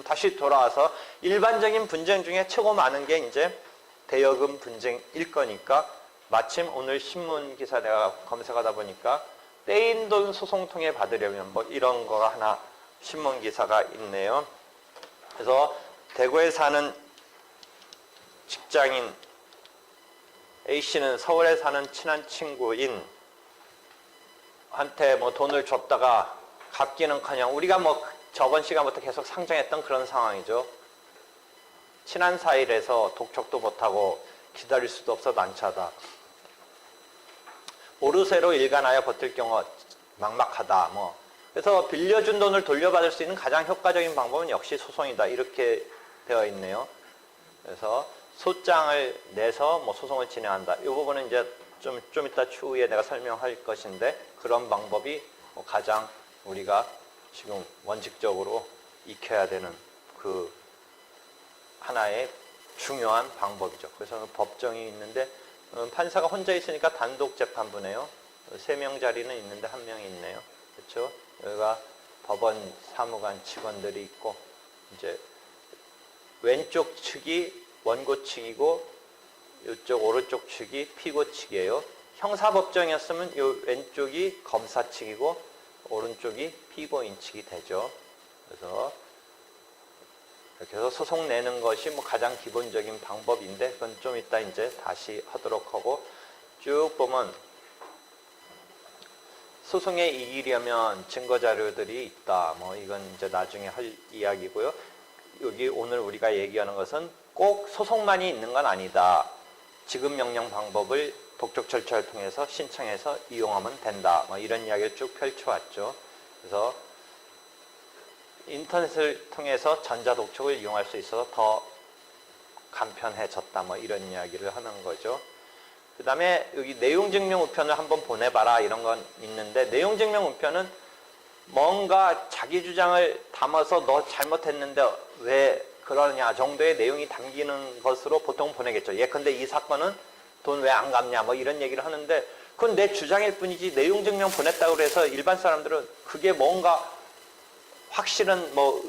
다시 돌아와서 일반적인 분쟁 중에 최고 많은 게 이제 대여금 분쟁일 거니까 마침 오늘 신문 기사 내가 검색하다 보니까 떼인 돈 소송 통해 받으려면 뭐 이런 거 하나 신문 기사가 있네요. 그래서 대구에 사는 직장인 A씨는 서울에 사는 친한 친구인 한테 뭐 돈을 줬다가 갚기는커녕 우리가 뭐 저번 시간부터 계속 상정했던 그런 상황이죠. 친한 사이라서 독촉도 못하고 기다릴 수도 없어 난처하다. 오르세로 일관하여 버틸 경우 막막하다. 뭐 그래서 빌려준 돈을 돌려받을 수 있는 가장 효과적인 방법은 역시 소송이다. 이렇게 되어 있네요. 그래서 소장을 내서 뭐 소송을 진행한다. 이 부분은 이제 좀 이따 추후에 내가 설명할 것인데 그런 방법이 뭐 가장 우리가 지금 원칙적으로 익혀야 되는 그 하나의 중요한 방법이죠. 그래서 법정이 있는데 판사가 혼자 있으니까 단독 재판부네요. 3명 자리는 있는데 1명이 있네요. 그렇죠? 여기가 법원 사무관 직원들이 있고 이제 왼쪽 측이 원고 측이고 이쪽 오른쪽 측이 피고 측이에요. 형사법정이었으면 이 왼쪽이 검사 측이고 오른쪽이 피고인 측이 되죠. 그래서 이렇게 해서 소송 내는 것이 뭐 가장 기본적인 방법인데 그건 좀 이따 이제 다시 하도록 하고 쭉 보면 소송에 이기려면 증거 자료들이 있다. 뭐 이건 이제 나중에 할 이야기고요. 여기 오늘 우리가 얘기하는 것은 꼭 소송만이 있는 건 아니다. 지급 명령 방법을 독촉 절차를 통해서 신청해서 이용하면 된다. 뭐 이런 이야기를 쭉 펼쳐왔죠. 그래서 인터넷을 통해서 전자독촉을 이용할 수 있어서 더 간편해졌다. 뭐 이런 이야기를 하는 거죠. 그 다음에 여기 내용증명 우편을 한번 보내봐라 이런 건 있는데 내용증명 우편은 뭔가 자기 주장을 담아서 너 잘못했는데 왜 그러냐 정도의 내용이 담기는 것으로 보통 보내겠죠. 예컨대 이 사건은 돈 왜 안 갚냐 뭐 이런 얘기를 하는데 그건 내 주장일 뿐이지 내용증명 보냈다고 해서 일반 사람들은 그게 뭔가 확실한 뭐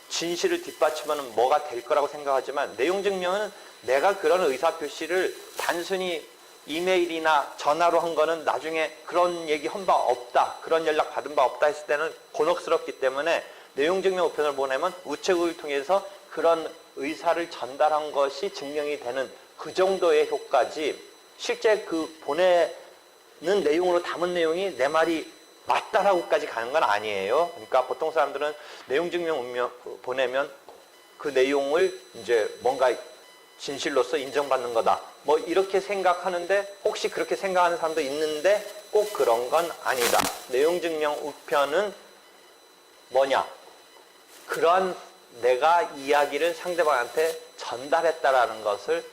진실을 뒷받침하는 뭐가 될 거라고 생각하지만 내용증명은 내가 그런 의사표시를 단순히 이메일이나 전화로 한 거는 나중에 그런 얘기 한 바 없다. 그런 연락 받은 바 없다 했을 때는 곤혹스럽기 때문에 내용증명 우편을 보내면 우체국을 통해서 그런 의사를 전달한 것이 증명이 되는 그 정도의 효과지 실제 그 보내는 내용으로 담은 내용이 내 말이 맞다라고까지 가는 건 아니에요. 그러니까 보통 사람들은 내용증명 보내면 그 내용을 이제 뭔가 진실로서 인정받는 거다. 뭐 이렇게 생각하는데 혹시 그렇게 생각하는 사람도 있는데 꼭 그런 건 아니다. 내용증명 우편은 뭐냐? 그런 내가 이야기를 상대방한테 전달했다라는 것을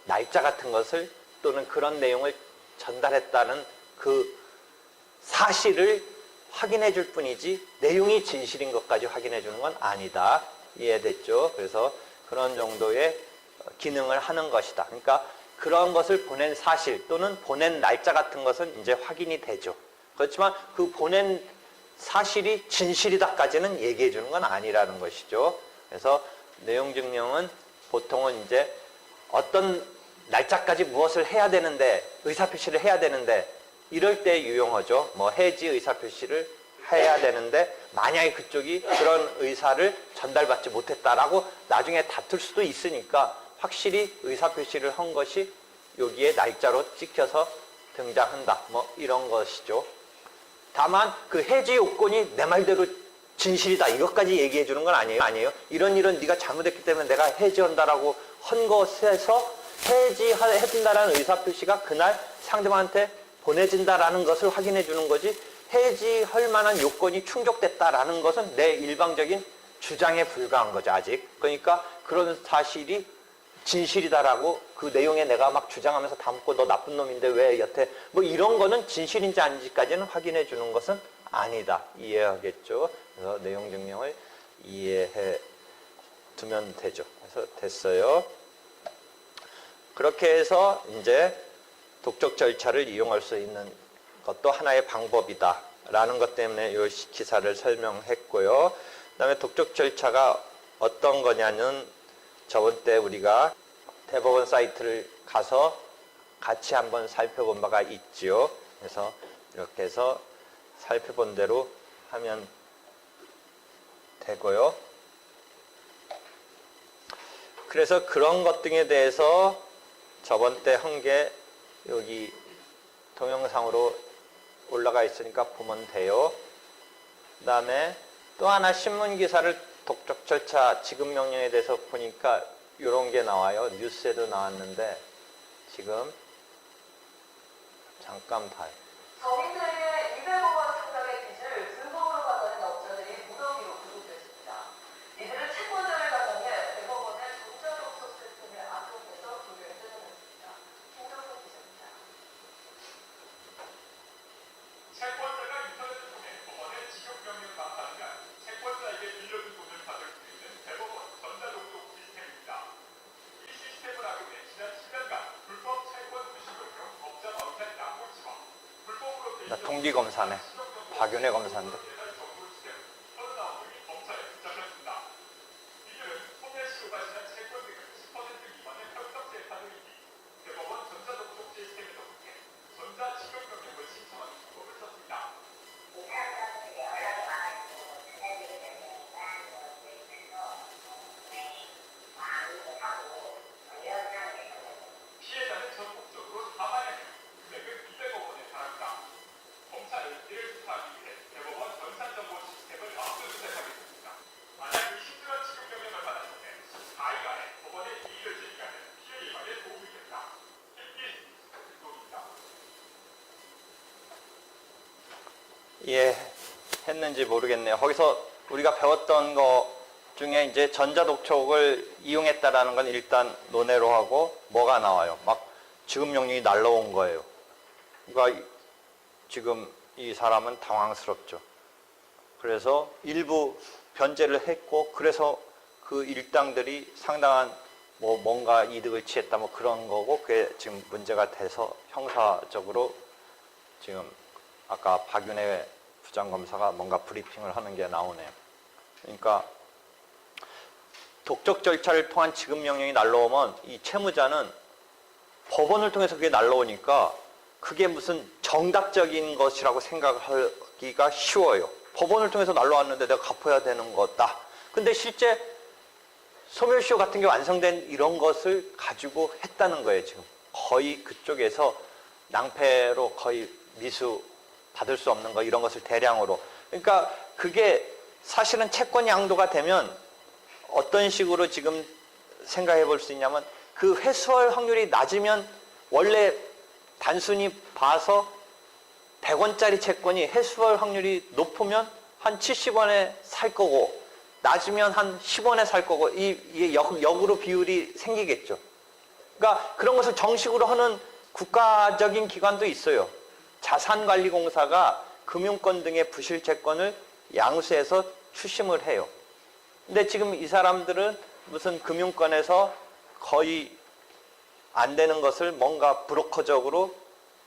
날짜 같은 것을 또는 그런 내용을 전달했다는 그 사실을 확인해 줄 뿐이지 내용이 진실인 것까지 확인해 주는 건 아니다. 이해됐죠? 그래서 그런 정도의 기능을 하는 것이다. 그러니까 그런 것을 보낸 사실 또는 보낸 날짜 같은 것은 이제 확인이 되죠. 그렇지만 그 보낸 사실이 진실이다까지는 얘기해 주는 건 아니라는 것이죠. 그래서 내용 증명은 보통은 이제 어떤 날짜까지 무엇을 해야 되는데 의사표시를 해야 되는데 이럴 때 유용하죠. 뭐 해지 의사표시를 해야 되는데 만약에 그쪽이 그런 의사를 전달받지 못했다라고 나중에 다툴 수도 있으니까 확실히 의사표시를 한 것이 여기에 날짜로 찍혀서 등장한다. 뭐 이런 것이죠. 다만 그 해지 요건이 내 말대로 진실이다. 이것까지 얘기해 주는 건 아니에요. 이런 네가 잘못했기 때문에 내가 해지한다라고 한 것에서 해지해준다라는 의사표시가 그날 상대방한테 보내진다라는 것을 확인해 주는 거지 해지할 만한 요건이 충족됐다라는 것은 내 일방적인 주장에 불과한 거죠. 아직. 그러니까 그런 사실이 진실이다라고 그 내용에 내가 막 주장하면서 담고 너 나쁜 놈인데 왜 여태 뭐 이런 거는 진실인지 아닌지까지는 확인해 주는 것은 아니다. 이해하겠죠? 그래서 내용 증명을 이해해 두면 되죠. 그래서 됐어요. 그렇게 해서 이제 독촉 절차를 이용할 수 있는 것도 하나의 방법이다 라는 것 때문에 이 기사를 설명했고요. 그 다음에 독촉 절차가 어떤 거냐는 저번 때 우리가 대법원 사이트를 가서 같이 한번 살펴본 바가 있지요. 그래서 이렇게 해서 살펴본 대로 하면 되고요. 그래서 그런 것 등에 대해서 저번 때 한 게 여기 동영상으로 올라가 있으니까 보면 돼요. 그 다음에 또 하나 신문 기사를 독촉 절차 지급 명령에 대해서 보니까 이런 게 나와요. 뉴스에도 나왔는데 지금 잠깐 봐요. 서민들에게 200억 원 상당의 빚을 불법으로 갚아낸 업자들이 무더기로 구속됐습니다. 이들은 채권자를 가정해 대법원의 전자독촉 시스템을 악용해서 돈을 뜯어냈습니다. 김정석 기자입니다. 채권자가 인터넷을 통해 법원의 지급명령을 받아들면 채권자에게 빌려준 돈을 받을 수 있는 대법원 전자독촉 시스템입니다. 이 시스템을 악용해 지난 10년간 불법 채권 수식을 용 업자 가운데 양모치와 불법으로 나 동기검사네. 박윤혜 검사인데. 피해자는 전국적으로 4만여 명, 금액은 200억 원에 달합니다. 검찰은 이를 수사하기 위해 대법원 전산정보 시스템을 압수수색하겠습니다. 만약 의심스러운 지급 명령을 받았을 때 14일 안에 법원의 이의를 제기하면 피해 예방에 도움이 된다. KBS 뉴스입니다. 예, 했는지 모르겠네요. 거기서 우리가 배웠던 거 중에 이제 전자독촉을 이용했다라는 건 일단 논외로 하고 뭐가 나와요? 막 지급 명령이 날라온 거예요. 그러니까 지금 이 사람은 당황스럽죠. 그래서 일부 변제를 했고 그래서 그 일당들이 상당한 뭐 뭔가 이득을 취했다 뭐 그런 거고 그게 지금 문제가 돼서 형사적으로 지금 아까 박윤혜 부장검사가 뭔가 브리핑을 하는 게 나오네요. 그러니까 독촉 절차를 통한 지급 명령이 날라오면 이 채무자는 법원을 통해서 그게 날라오니까 그게 무슨 정답적인 것이라고 생각하기가 쉬워요. 법원을 통해서 날라왔는데 내가 갚아야 되는 거다. 근데 실제 소멸시효 같은 게 완성된 이런 것을 가지고 했다는 거예요. 지금 거의 그쪽에서 낭패로 거의 미수 받을 수 없는 거 이런 것을 대량으로. 그러니까 그게 사실은 채권 양도가 되면 어떤 식으로 지금 생각해 볼 수 있냐면 그 회수할 확률이 낮으면 원래 단순히 봐서 100원짜리 채권이 회수할 확률이 높으면 한 70원에 살 거고 낮으면 한 10원에 살 거고 이게 역으로 비율이 생기겠죠. 그러니까 그런 것을 정식으로 하는 국가적인 기관도 있어요. 자산관리공사가 금융권 등의 부실채권을 양수해서 추심을 해요. 근데 지금 이 사람들은 무슨 금융권에서 거의 안 되는 것을 뭔가 브로커적으로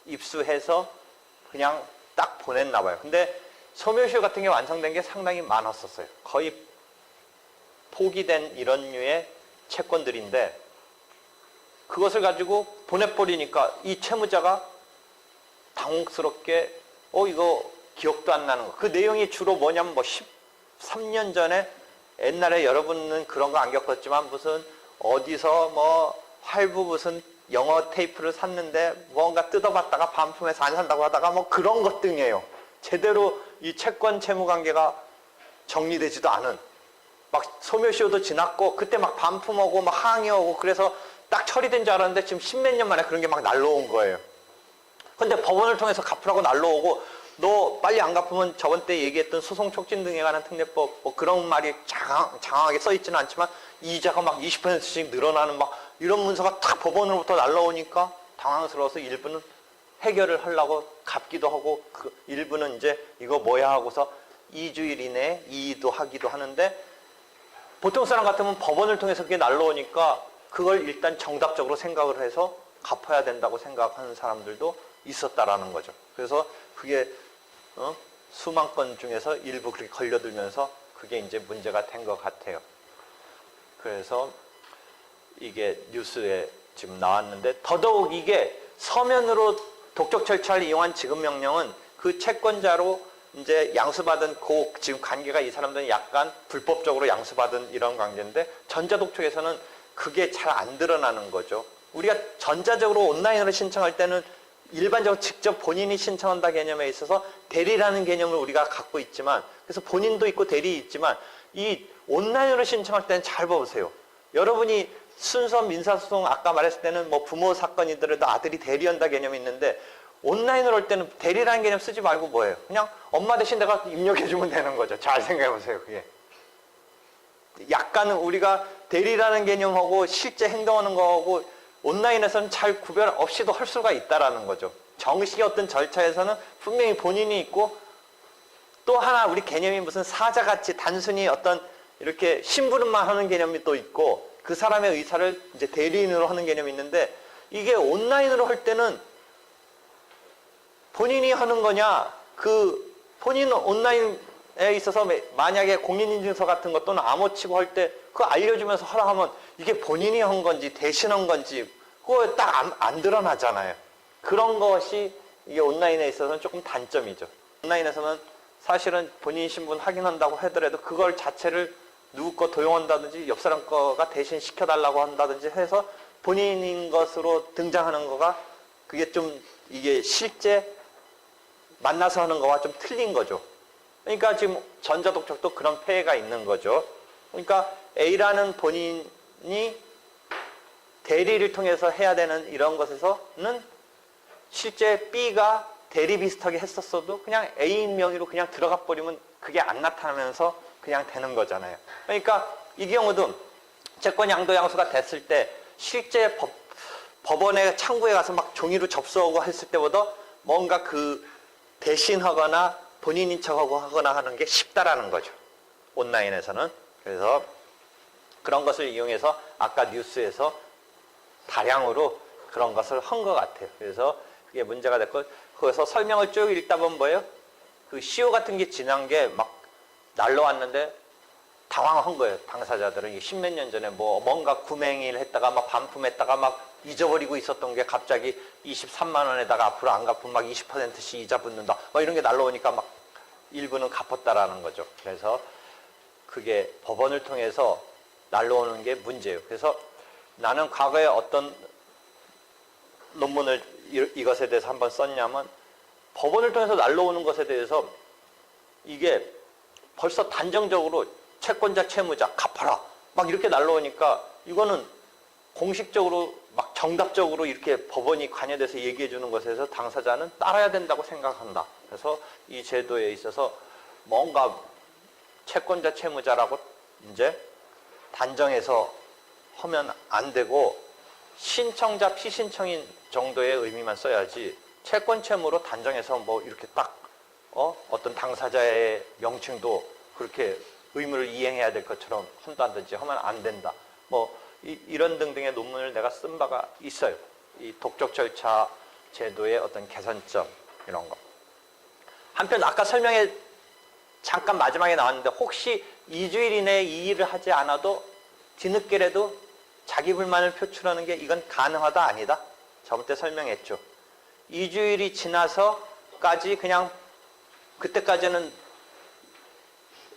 입수해서 그냥 딱 보냈나 봐요. 근데 소멸시효 같은 게 완성된 게 상당히 많았었어요. 거의 포기된 이런 류의 채권들인데 그것을 가지고 보내버리니까 이 채무자가 당혹스럽게 이거 기억도 안 나는 거. 그 내용이 주로 뭐냐면 뭐 13년 전에 옛날에 여러분은 그런 거 안 겪었지만 무슨 어디서 뭐 할부 무슨 영어 테이프를 샀는데 뭔가 뜯어봤다가 반품해서 안 산다고 하다가 뭐 그런 것 등이에요. 제대로 이 채권 채무 관계가 정리되지도 않은 막 소멸시효도 지났고 그때 막 반품하고 막 항의하고 그래서 딱 처리된 줄 알았는데 지금 십몇 년 만에 그런 게 막 날라온 거예요. 근데 법원을 통해서 갚으라고 날라오고 너 빨리 안 갚으면 저번 때 얘기했던 소송 촉진 등에 관한 특례법 뭐 그런 말이 장황하게 써 있지는 않지만 이자가 막 20%씩 늘어나는 막 이런 문서가 탁 법원으로부터 날라오니까 당황스러워서 일부는 해결을 하려고 갚기도 하고 그 일부는 이제 이거 뭐야 하고서 2주일 이내에 이의도 하기도 하는데 보통 사람 같으면 법원을 통해서 그게 날라오니까 그걸 일단 정답적으로 생각을 해서 갚아야 된다고 생각하는 사람들도 있었다라는 거죠. 그래서 그게 수만 건 중에서 일부 그렇게 걸려들면서 그게 이제 문제가 된 것 같아요. 그래서 이게 뉴스에 지금 나왔는데 더더욱 이게 서면으로 독촉 절차를 이용한 지급명령은 그 채권자로 이제 양수받은 지금 관계가 이 사람들은 약간 불법적으로 양수받은 이런 관계인데 전자독촉에서는 그게 잘 안 드러나는 거죠. 우리가 전자적으로 온라인으로 신청할 때는 일반적으로 직접 본인이 신청한다 개념에 있어서 대리라는 개념을 우리가 갖고 있지만 그래서 본인도 있고 대리 있지만 이 온라인으로 신청할 때는 잘 봐보세요. 여러분이 순서 민사소송 아까 말했을 때는 뭐 부모 사건이더라도 아들이 대리한다 개념이 있는데 온라인으로 할 때는 대리라는 개념 쓰지 말고 뭐예요? 그냥 엄마 대신 내가 입력해주면 되는 거죠. 잘 생각해보세요. 그게. 약간은 우리가 대리라는 개념하고 실제 행동하는 거하고 온라인에서는 잘 구별 없이도 할 수가 있다라는 거죠. 정식의 어떤 절차에서는 분명히 본인이 있고 또 하나 우리 개념이 무슨 사자같이 단순히 어떤 이렇게 심부름만 하는 개념이 또 있고 그 사람의 의사를 이제 대리인으로 하는 개념이 있는데 이게 온라인으로 할 때는 본인이 하는 거냐 그 본인 온라인에 있어서 만약에 공인인증서 같은 것 또는 암호 치고 할 때 그거 알려주면서 하라 하면 이게 본인이 한 건지 대신한 건지 그거 딱 안 드러나잖아요. 그런 것이 이게 온라인에 있어서는 조금 단점이죠. 온라인에서는 사실은 본인 신분 확인한다고 하더라도 그걸 자체를 누구 거 도용한다든지 옆 사람 거가 대신 시켜달라고 한다든지 해서 본인인 것으로 등장하는 거가 그게 좀 이게 실제 만나서 하는 거와 좀 틀린 거죠. 그러니까 지금 전자독촉도 그런 폐해가 있는 거죠. 그러니까 A라는 본인이 대리를 통해서 해야 되는 이런 것에서는 실제 B가 대리 비슷하게 했었어도 그냥 A인 명의로 그냥 들어가 버리면 그게 안 나타나면서 그냥 되는 거잖아요. 그러니까 이 경우도 채권 양도 양수가 됐을 때 실제 법원의 창구에 가서 막 종이로 접수하고 했을 때보다 뭔가 그 대신하거나 본인인 척하고 하거나 하는 게 쉽다라는 거죠. 온라인에서는. 그래서 그런 것을 이용해서 아까 뉴스에서 다량으로 그런 것을 한 것 같아요. 그래서 그게 문제가 됐고 거기서 설명을 쭉 읽다 보면 뭐예요? 그 시효 같은 게 지난 게 막 날라왔는데 당황한 거예요. 당사자들은 십몇 년 전에 뭐 뭔가 구매행위를 했다가 막 반품했다가 막 잊어버리고 있었던 게 갑자기 23만 원에다가 앞으로 안 갚으면 막 20%씩 이자 붙는다. 막 이런 게 날라오니까 막 일부는 갚았다라는 거죠. 그래서 그게 법원을 통해서 날라오는 게 문제예요. 그래서 나는 과거에 어떤 논문을 이것에 대해서 한번 썼냐면 법원을 통해서 날라오는 것에 대해서 이게 벌써 단정적으로 채권자 채무자 갚아라 막 이렇게 날라오니까 이거는 공식적으로 막 정답적으로 이렇게 법원이 관여돼서 얘기해 주는 것에서 당사자는 따라야 된다고 생각한다. 그래서 이 제도에 있어서 뭔가 채권자 채무자라고 이제 단정해서 하면 안 되고 신청자 피신청인 정도의 의미만 써야지 채권 채무로 단정해서 뭐 이렇게 딱 어떤 당사자의 명칭도 그렇게 의무를 이행해야 될 것처럼 한다든지 하면 안 된다. 뭐 이런 등등의 논문을 내가 쓴 바가 있어요. 이 독촉 절차 제도의 어떤 개선점 이런 거. 한편 아까 설명에 잠깐 마지막에 나왔는데 혹시 2주일 이내에 이 일을 하지 않아도 뒤늦게라도 자기 불만을 표출하는 게 이건 가능하다 아니다? 저번 때 설명했죠. 2주일이 지나서까지 그냥 그때까지는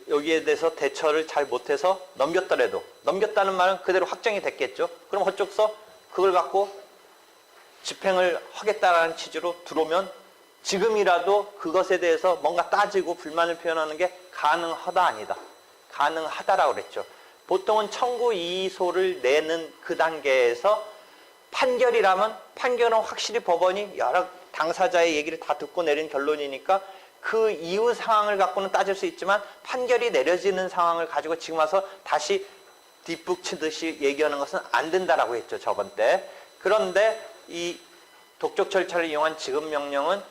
여기에 대해서 대처를 잘 못해서 넘겼더라도 넘겼다는 말은 그대로 확정이 됐겠죠. 그럼 어쩌서 그걸 갖고 집행을 하겠다라는 취지로 들어오면 지금이라도 그것에 대해서 뭔가 따지고 불만을 표현하는 게 가능하다 아니다. 가능하다라고 그랬죠. 보통은 청구 이의소를 내는 그 단계에서 판결이라면 판결은 확실히 법원이 여러 당사자의 얘기를 다 듣고 내린 결론이니까 그 이후 상황을 갖고는 따질 수 있지만 판결이 내려지는 상황을 가지고 지금 와서 다시 뒷북 치듯이 얘기하는 것은 안 된다라고 했죠. 저번 때. 그런데 이 독촉 절차를 이용한 지급명령은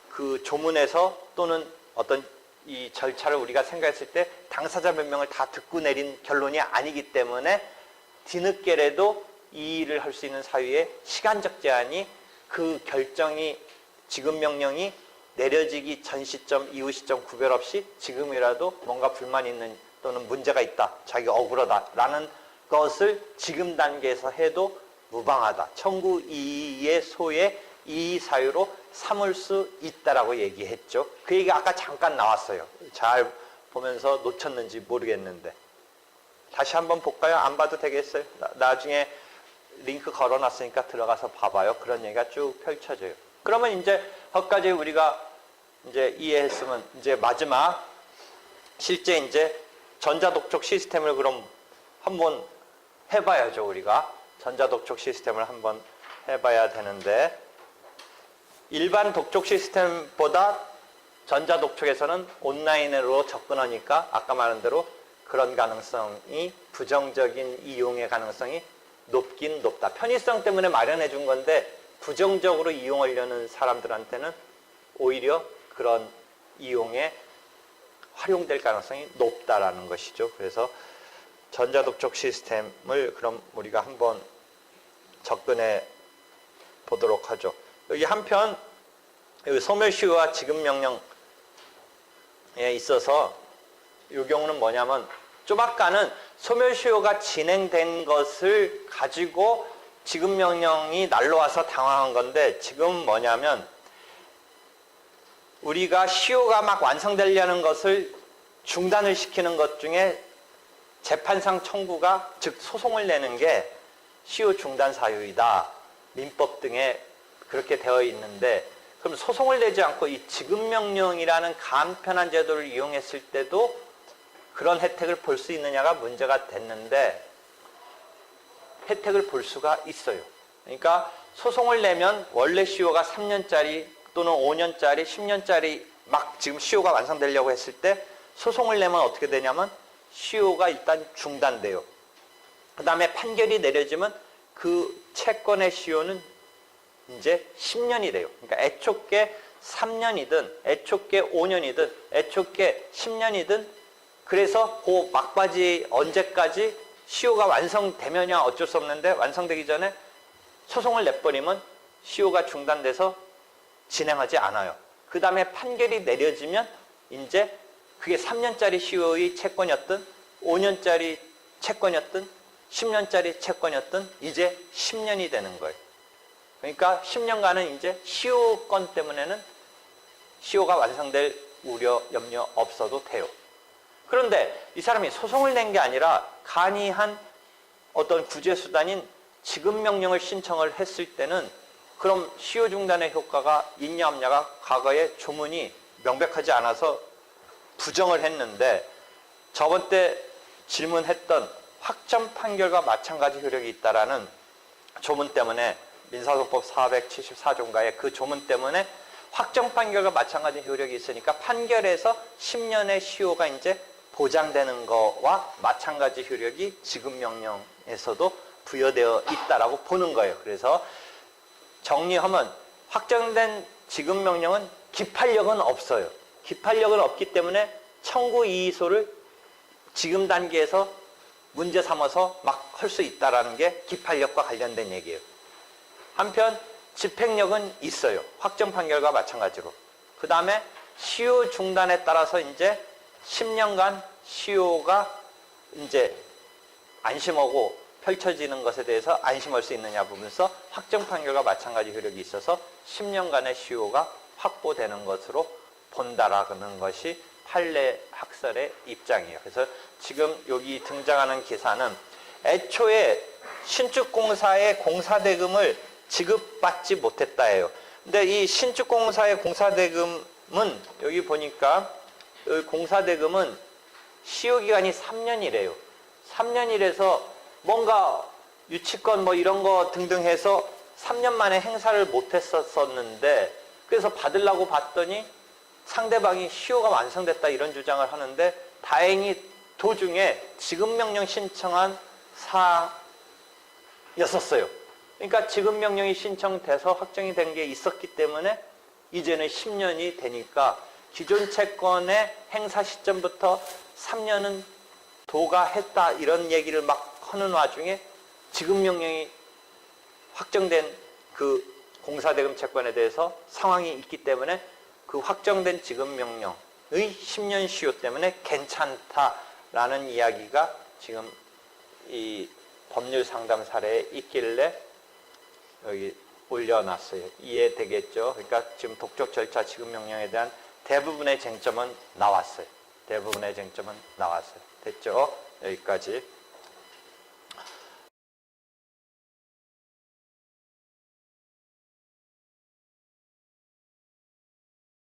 그 조문에서 또는 어떤 이 절차를 우리가 생각했을 때 당사자 변명을 다 듣고 내린 결론이 아니기 때문에 뒤늦게라도 이 일을 할 수 있는 사유의 시간적 제한이 그 결정이 지급 명령이 내려지기 전 시점, 이후 시점 구별 없이 지금이라도 뭔가 불만이 있는 또는 문제가 있다, 자기가 억울하다라는 것을 지금 단계에서 해도 무방하다. 청구 이의의 소의 이의 사유로 삼을 수 있다라고 얘기했죠. 그 얘기가 아까 잠깐 나왔어요. 잘 보면서 놓쳤는지 모르겠는데. 다시 한번 볼까요? 안 봐도 되겠어요? 나중에 링크 걸어놨으니까 들어가서 봐봐요. 그런 얘기가 쭉 펼쳐져요. 그러면 이제 거기까지 우리가 이제 이해했으면 이제 마지막 실제 이제 전자독촉 시스템을 그럼 한번 해봐야죠. 우리가 전자독촉 시스템을 한번 해봐야 되는데 일반 독촉 시스템보다 전자독촉에서는 온라인으로 접근하니까 아까 말한 대로 그런 가능성이 부정적인 이용의 가능성이 높긴 높다. 편의성 때문에 마련해 준 건데 부정적으로 이용하려는 사람들한테는 오히려 그런 이용에 활용될 가능성이 높다라는 것이죠. 그래서 전자독촉 시스템을 그럼 우리가 한번 접근해 보도록 하죠. 여기 한편 여기 소멸시효와 지급명령에 있어서 이 경우는 뭐냐면 좀 아까는 소멸시효가 진행된 것을 가지고 지급명령이 날라와서 당황한 건데 지금 뭐냐면 우리가 시효가 막 완성되려는 것을 중단을 시키는 것 중에 재판상 청구가 즉 소송을 내는 게 시효 중단 사유이다. 민법 등에 그렇게 되어 있는데 그럼 소송을 내지 않고 이 지급명령이라는 간편한 제도를 이용했을 때도 그런 혜택을 볼 수 있느냐가 문제가 됐는데 혜택을 볼 수가 있어요. 그러니까 소송을 내면 원래 시효가 3년짜리 또는 5년짜리, 10년짜리 막 지금 시효가 완성되려고 했을 때 소송을 내면 어떻게 되냐면 시효가 일단 중단돼요. 그 다음에 판결이 내려지면 그 채권의 시효는 이제 10년이 돼요. 그러니까 애초께 3년이든 애초께 5년이든 애초께 10년이든 그래서 그 막바지 언제까지 시효가 완성되면야 어쩔 수 없는데 완성되기 전에 소송을 내버리면 시효가 중단돼서 진행하지 않아요. 그 다음에 판결이 내려지면 이제 그게 3년짜리 시효의 채권이었든 5년짜리 채권이었든 10년짜리 채권이었든 이제 10년이 되는 거예요. 그러니까 10년간은 이제 시효권 때문에는 시효가 완성될 우려, 염려 없어도 돼요. 그런데 이 사람이 소송을 낸 게 아니라 간이한 어떤 구제수단인 지급명령을 신청을 했을 때는 그럼 시효 중단의 효과가 있냐 없냐가 과거에 조문이 명백하지 않아서 부정을 했는데 저번 때 질문했던 확정 판결과 마찬가지 효력이 있다라는 조문 때문에 민사소법 474조인가의 그 조문 때문에 확정 판결과 마찬가지 효력이 있으니까 판결에서 10년의 시효가 이제 보장되는 거와 마찬가지 효력이 지급명령에서도 부여되어 있다라고 보는 거예요. 그래서 정리하면 확정된 지급명령은 기판력은 없어요. 기판력은 없기 때문에 청구 이의소를 지금 단계에서 문제 삼아서 막 할 수 있다라는 게 기판력과 관련된 얘기예요. 한편 집행력은 있어요. 확정 판결과 마찬가지로. 그 다음에 시효 중단에 따라서 이제 10년간 시효가 이제 안심하고 펼쳐지는 것에 대해서 안심할 수 있느냐 부분에서 확정 판결과 마찬가지 효력이 있어서 10년간의 시효가 확보되는 것으로 본다라는 것이 판례 학설의 입장이에요. 그래서 지금 여기 등장하는 기사는 애초에 신축공사의 공사대금을 지급받지 못했다예요. 근데 이 신축공사의 공사대금은 여기 보니까 공사대금은 시효기간이 3년이래요. 3년이라서 뭔가 유치권 뭐 이런 거 등등 해서 3년 만에 행사를 못했었는데 그래서 받으려고 봤더니 상대방이 시효가 완성됐다 이런 주장을 하는데 다행히 도중에 지급명령 신청한 사였었어요. 그러니까 지급명령이 신청돼서 확정이 된 게 있었기 때문에 이제는 10년이 되니까 기존 채권의 행사 시점부터 3년은 도가했다 이런 얘기를 막 하는 와중에 지급명령이 확정된 그 공사대금 채권에 대해서 상황이 있기 때문에 그 확정된 지급명령의 10년 시효 때문에 괜찮다라는 이야기가 지금 이 법률 상담 사례에 있길래 여기 올려놨어요. 이해되겠죠? 그러니까 지금 독촉 절차 지급명령에 대한 대부분의 쟁점은 나왔어요. 대부분의 쟁점은 나왔어요. 됐죠? 여기까지.